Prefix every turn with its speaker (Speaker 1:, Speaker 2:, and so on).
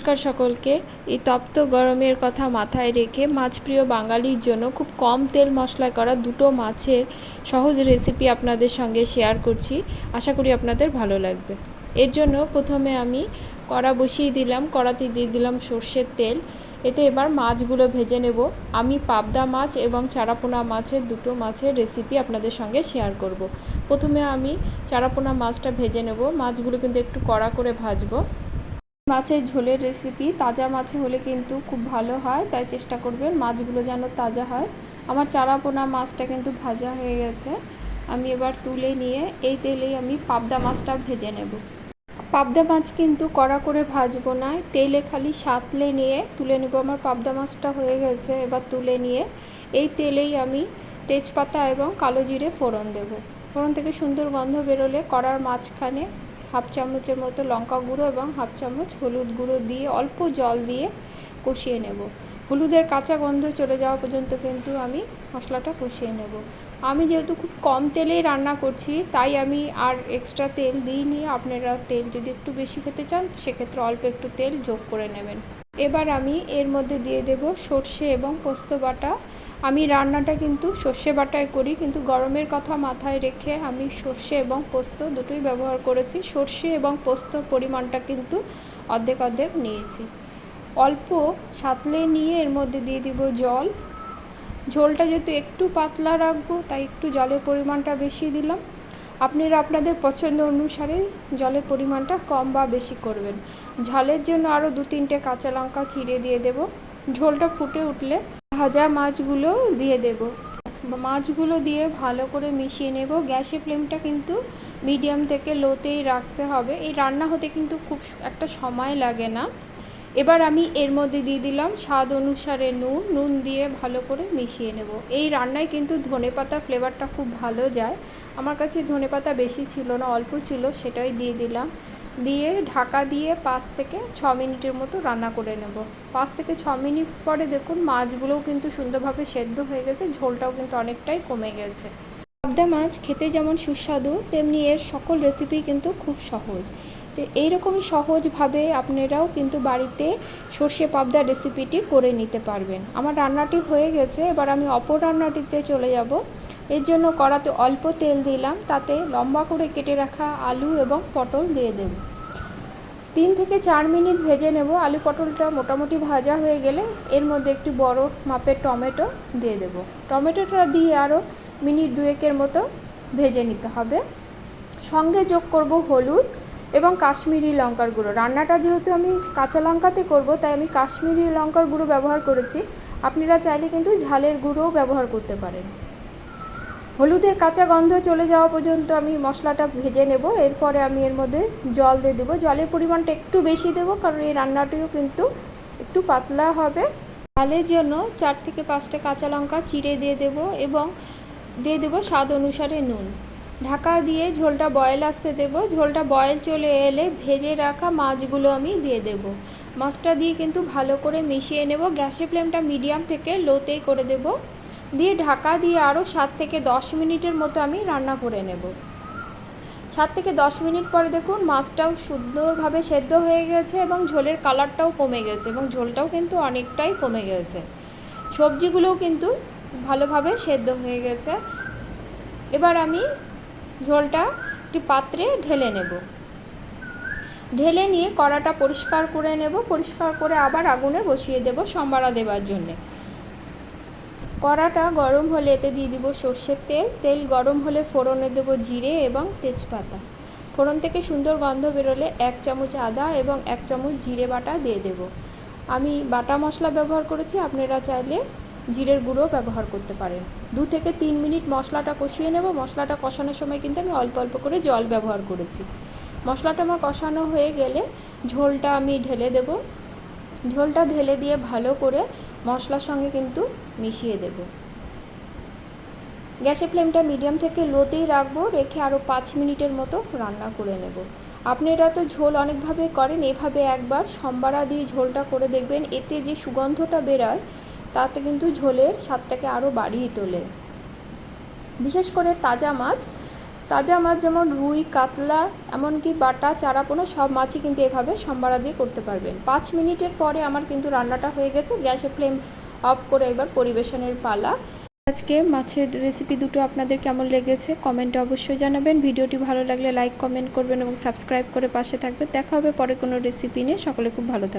Speaker 1: নমস্কার সকলকে। এই তপ্ত গরমের কথা মাথায় রেখে মাছপ্রিয় বাঙালির জন্য খুব কম তেল মশলায় করা দুটো মাছের সহজ রেসিপি আপনাদের সঙ্গে শেয়ার করছি। আশা করি আপনাদের ভালো লাগবে। এর জন্য প্রথমে আমি কড়া বসিয়ে দিলাম, কড়াতে দিয়ে দিলাম সর্ষের তেল। এতে এবার মাছগুলো ভেজে নেব। আমি পাবদা মাছ এবং চারাপোনা মাছের দুটো মাছের রেসিপি আপনাদের সঙ্গে শেয়ার করব। প্রথমে আমি চারাপোনা মাছটা ভেজে নেব। মাছগুলো কিন্তু একটু কড়া করে ভাজবো। মাছের ঝোলের রেসিপি তাজা মাছে হলে কিন্তু খুব ভালো হয়, তাই চেষ্টা করবেন মাছগুলো যেন তাজা হয়। আমার চারাপোনা মাছটা কিন্তু ভাজা হয়ে গেছে। আমি এবার তুলে নিয়ে এই তেলেই আমি পাবদা মাছটা ভেজে নেব। পাবদা মাছ কিন্তু কড়া করে ভাজবো না, তেলে খালি সাঁতলে নিয়ে তুলে নেব। আমার পাবদা মাছটা হয়ে গেছে, এবার তুলে নিয়ে এই তেলেই আমি তেজপাতা এবং কালো জিরে ফোড়ন দেব। ফোড়ন থেকে সুন্দর গন্ধ বেরোলে কড়ার মাঝখানে হাফ চামচের মতো লঙ্কা গুঁড়ো এবং হাফ চামচ হলুদ গুঁড়ো দিয়ে অল্প জল দিয়ে কষিয়ে নেব। হলুদের কাঁচা গন্ধ চলে যাওয়া পর্যন্ত কিন্তু আমি মশলাটা কষিয়ে নেব। আমি যেহেতু খুব কম তেলেই রান্না করছি, তাই আমি আর এক্সট্রা তেল দিইনি। আপনারা তেল যদি একটু বেশি খেতে চান সেক্ষেত্রে অল্প একটু তেল যোগ করে নেবেন। এবার আমি এর মধ্যে দিয়ে দেব সর্ষে এবং পোস্ত বাটা। আমি রান্নাটা কিন্তু সর্ষে বাটায় করি, কিন্তু গরমের কথা মাথায় রেখে আমি সর্ষে এবং পোস্ত দুটোই ব্যবহার করেছি। সর্ষে এবং পোস্তর পরিমাণটা কিন্তু অর্ধেক অর্ধেক নিয়েছি। অল্প সাঁতলে নিয়ে এর মধ্যে দিয়ে দিব জল। ঝোলটা যেহেতু একটু পাতলা রাখবো, তাই একটু জলের পরিমাণটা বেশি দিলাম। আপনারা আপনাদের পছন্দ অনুসারে জলের পরিমাণটা কম বা বেশি করবেন। ঝালের জন্য আরও 2-3টে কাঁচা লঙ্কা চিড়ে দিয়ে দেব। ঝোলটা ফুটে উঠলে ভাজা মাছগুলো দিয়ে দেব। মাছগুলো দিয়ে ভালো করে মিশিয়ে নেব। গ্যাসের ফ্লেমটা কিন্তু মিডিয়াম থেকে লোতেই রাখতে হবে। এই রান্না হতে কিন্তু খুব একটা সময় লাগে না। এবার আমি এর মধ্যে দিয়ে দিলাম স্বাদ অনুসারে নুন দিয়ে ভালো করে মিশিয়ে নেব। এই রান্নায় কিন্তু ধনেপাতা ফ্লেভারটা খুব ভালো যায়। আমার কাছে ধনেপাতা বেশি ছিল না, অল্প ছিল, সেটাই দিয়ে দিলাম। দিয়ে ঢাকা দিয়ে 5 থেকে 6 মিনিটের মতো রান্না করে নেব। 5 থেকে 6 মিনিট পরে দেখুন মাছগুলোও কিন্তু সুন্দরভাবে সেদ্ধ হয়ে গেছে, ঝোলটাও কিন্তু অনেকটাই কমে গেছে। পাবদা মাছ খেতে যেমন সুস্বাদু, তেমনি এর সকল রেসিপি কিন্তু খুব সহজ। তো এইরকমই সহজভাবে আপনারাও কিন্তু বাড়িতে সর্ষে পাবদা রেসিপিটি করে নিতে পারবেন। আমার রান্নাটি হয়ে গেছে, এবার আমি অপর রান্নাটিতে চলে যাব। এর জন্য কড়াতে অল্প তেল দিলাম, তাতে লম্বা করে কেটে রাখা আলু এবং পটল দিয়ে দেব। 3 থেকে 4 মিনিট ভেজে নেব। আলু পটলটা মোটামুটি ভাজা হয়ে গেলে এর মধ্যে একটি বড় মাপের টমেটো দিয়ে দেব। টমেটোটা দিয়ে আরও মিনিট 2-1 মতো ভেজে নিতে হবে। সঙ্গে যোগ করব হলুদ এবং কাশ্মীরি লঙ্কার গুঁড়ো। রান্নাটা যেহেতু আমি কাঁচা লঙ্কাতে করব, তাই আমি কাশ্মীরি লঙ্কার গুঁড়ো ব্যবহার করেছি। আপনারা চাইলে কিন্তু ঝালের গুঁড়োও ব্যবহার করতে পারেন। হলুদের কাঁচা গন্ধ চলে যাওয়া পর্যন্ত আমি মশলাটা ভেজে নেব। এরপরে আমি এর মধ্যে জল দিয়ে দেবো। জলের পরিমাণটা একটু বেশি দেবো, কারণ এই রান্নাটিও কিন্তু একটু পাতলা হবে। ঝালের জন্য 4 থেকে 5টা কাঁচা লঙ্কা চিড়ে দিয়ে দেবো এবং দিয়ে দেবো স্বাদ অনুসারে নুন। ঢাকা দিয়ে ঝোলটা বয়েল আসতে দেবো। ঝোলটা বয়েল চলে এলে ভেজে রাখা মাছগুলো আমি দিয়ে দেব। মাছটা দিয়ে কিন্তু ভালো করে মিশিয়ে নেব। গ্যাসের ফ্লেমটা মিডিয়াম থেকে লোতেই করে দেব। দিয়ে ঢাকা দিয়ে আরও 7 থেকে 10 মিনিটের মতো আমি রান্না করে নেব। 7 থেকে 10 মিনিট পরে দেখুন মাছটাও সুন্দরভাবে সেদ্ধ হয়ে গেছে এবং ঝোলের কালারটাও কমে গেছে এবং ঝোলটাও কিন্তু অনেকটাই কমে গেছে। সবজিগুলোও কিন্তু ভালোভাবে সেদ্ধ হয়ে গেছে। এবার আমি ঝোলটা একটি পাত্রে ঢেলে নেব। ঢেলে নিয়ে কড়াটা পরিষ্কার করে নেব। পরিষ্কার করে আবার আগুনে বসিয়ে দেব সম্বারা দেওয়ার জন্যে। কড়াটা গরম হলে এতে দিয়ে দিব সর্ষের তেল। তেল গরম হলে ফোড়নে দেব জিরে এবং তেজপাতা। ফোড়ন থেকে সুন্দর গন্ধ বেরোলে 1 চামচ আদা এবং 1 চামচ জিরে বাটা দিয়ে দেব। আমি বাটা মশলা ব্যবহার করেছি, আপনারা চাইলে জিরের গুঁড়ো ব্যবহার করতে পারেন। 2 থেকে 3 মিনিট মশলাটা কষিয়ে নেব। মশলাটা কষানোর সময় কিন্তু আমি অল্প অল্প করে জল ব্যবহার করেছি। মশলাটা আমার কষানো হয়ে গেলে ঝোলটা আমি ঢেলে দেব। ঝোলটা ঢেলে দিয়ে ভালো করে মশলার সঙ্গে কিন্তু মিশিয়ে দেব। গ্যাসের ফ্লেমটা মিডিয়াম থেকে লোতেই রাখবো। রেখে আরও 5 মিনিটের মতো রান্না করে নেব। আপনারা তো ঝোল অনেকভাবে করেন, এভাবে একবার সম্বারা দিয়ে ঝোলটা করে দেখবেন। এতে যে সুগন্ধটা বেরোয় তাতে কিন্তু ঝোলের স্বাদটাকে আরও বাড়িয়ে তোলে। বিশেষ করে তাজা মাছ তাজা মাছ যেমন রুই, কাতলা, এমনকি বাটা, চারাপোনা সব মাছই কিন্তু এভাবে সম্বারা দিয়ে করতে পারবেন। 5 মিনিটের পরে আমার কিন্তু রান্নাটা হয়ে গেছে। গ্যাসের ফ্লেম অফ করে এবার পরিবেশনের পালা। আজকে মাছের রেসিপি দুটো আপনাদের কেমন লেগেছে কমেন্টে অবশ্যই জানাবেন। ভিডিওটি ভালো লাগলে লাইক, কমেন্ট করবেন এবং সাবস্ক্রাইব করে পাশে থাকবেন। দেখা হবে পরে কোনো রেসিপি নিয়ে। সকলে খুব ভালো থাকবেন।